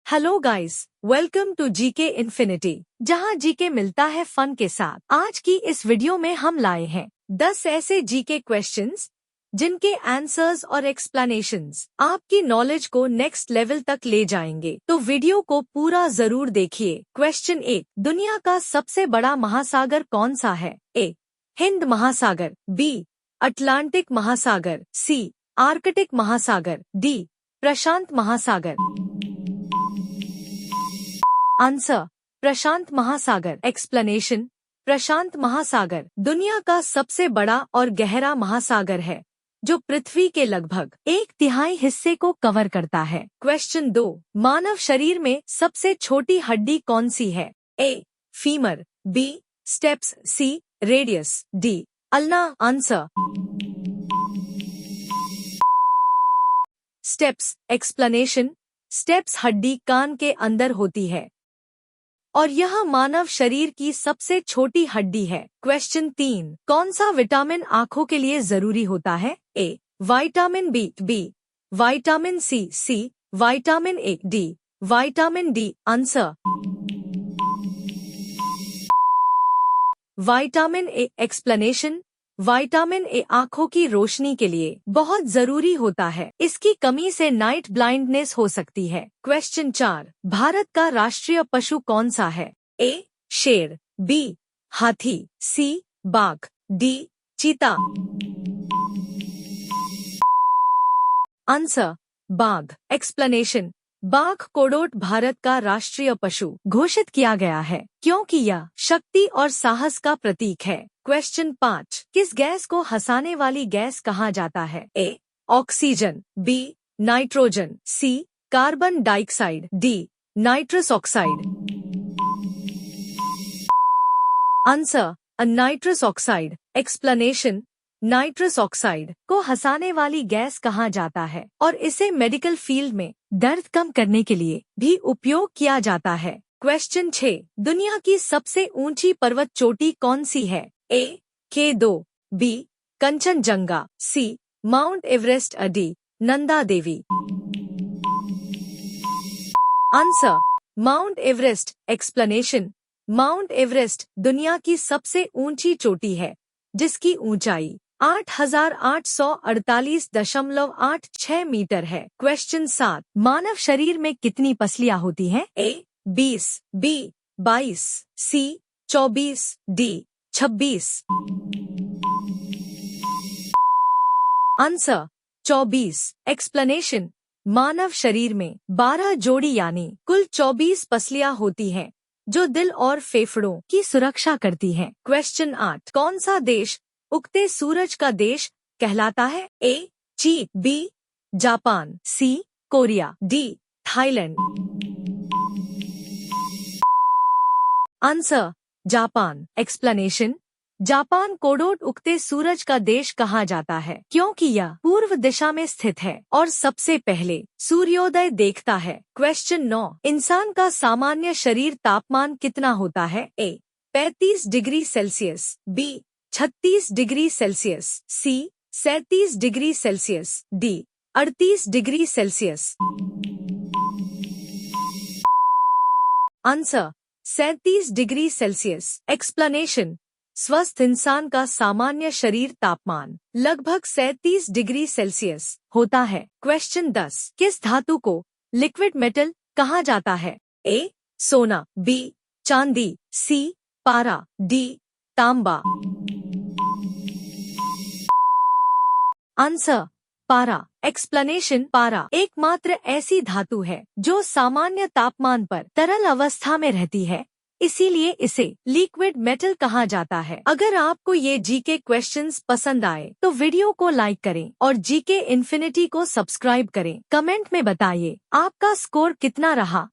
Hello guys, welcome to GK infinity, जहां GK मिलता है फन के साथ। आज की इस वीडियो में हम लाए हैं 10 ऐसे जीके क्वेश्चंस जिनके आंसर्स और एक्सप्लेनेशंस आपकी नॉलेज को नेक्स्ट लेवल तक ले जाएंगे। तो वीडियो को पूरा जरूर देखिए। क्वेश्चन 1, दुनिया का सबसे बड़ा महासागर कौन सा है? ए, हिंद महासागर, बी, अटलांटिक महासागर, सी, आर्कटिक महासागर, डी, प्रशांत महासागर। आंसर, प्रशांत महासागर। एक्सप्लेनेशन, प्रशांत महासागर दुनिया का सबसे बड़ा और गहरा महासागर है जो पृथ्वी के लगभग 1/3 हिस्से को कवर करता है। क्वेश्चन 2, मानव शरीर में सबसे छोटी हड्डी कौन सी है? A, femur, B, stapes, C, radius, D, ulna. Answer, stapes. Explanation, stapes हड्डी कान के अंदर होती है और यह मानव शरीर की सबसे छोटी हड्डी है। क्वेश्चन 3, कौन सा विटामिन आँखों के लिए जरूरी होता है? A, vitamin B, B, vitamin C, C, vitamin A, D, vitamin D. Answer, vitamin A. Explanation, vitamin A आँखों की रोशनी के लिए बहुत जरूरी होता है। इसकी कमी से नाइट ब्लाइंडनेस हो सकती है। क्वेश्चन 4, भारत का राष्ट्रीय पशु कौन सा है? ए, शेर, बी, हाथी, सी, बाघ, डी, चीता। आंसर, बाघ। एक्सप्लेनेशन, बाघ कोडोट भारत का राष्ट्रीय पशु घोषित किया गया है क्योंकि यह शक्ति और साहस का प्रतीक है। क्वेश्चन 5, किस गैस को हंसाने वाली गैस कहा जाता है? A, oxygen, B, nitrogen, C, carbon dioxide, D, nitrous oxide. Answer, nitrous oxide. Explanation, nitrous oxide को हंसाने वाली गैस कहा जाता है और इसे मेडिकल फील्ड में दर्द कम करने के लिए भी उपयोग किया जाता है। क्वेश्चन 6, दुनिया की सबसे ऊंची पर्वत चोटी कौन सी है? A, K2, B, Kanchenjunga, C, mount Everest, D, Nanda Devi. Answer, mount Everest. Explanation, mount Everest दुनिया की सबसे ऊंची चोटी है जिसकी ऊंचाई 8,848.86 मीटर है। क्वेश्चन 7, मानव शरीर में कितनी पसलियां होती हैं? ए, 20, बी, 22, सी, 24, डी, 26। आंसर, 24। एक्सप्लेनेशन, मानव शरीर में 12 जोड़ी यानी कुल 24 पसलियां होती हैं जो दिल और फेफड़ों की सुरक्षा करती हैं। क्वेश्चन 8, कौन सा देश उगते सूरज का देश कहलाता है? ए, चीन, B, Japan, C, Korea, D, Thailand. Answer, Japan. Explanation, Japan कोडोट उगते सूरज का देश कहा जाता है क्योंकि यह पूर्व दिशा में स्थित है और सबसे पहले सूर्योदय देखता है। क्वेश्चन 9, इंसान का सामान्य शरीर तापमान कितना होता है? A, 35 degree Celsius, B, 36 degree Celsius, C, 37 degree Celsius, D, 38 degree Celsius. Answer, 37 degree Celsius. Explanation, स्वस्थ इंसान का सामान्य शरीर तापमान लगभग 37 डिग्री सेल्सियस होता है। क्वेश्चन 10, किस धातु को लिक्विड मेटल कहा जाता है? ए, सोना, बी, चांदी, सी, पारा, डी, तांबा। आंसर, पारा। एक्सप्लेनेशन, पारा एकमात्र ऐसी धातु है जो सामान्य तापमान पर तरल अवस्था में रहती है, इसीलिए इसे लिक्विड मेटल कहा जाता है। अगर आपको ये जीके क्वेश्चंस पसंद आए तो वीडियो को लाइक करें और जीके इन्फिनिटी को सब्सक्राइब करें। कमेंट में बताइए आपका स्कोर कितना रहा।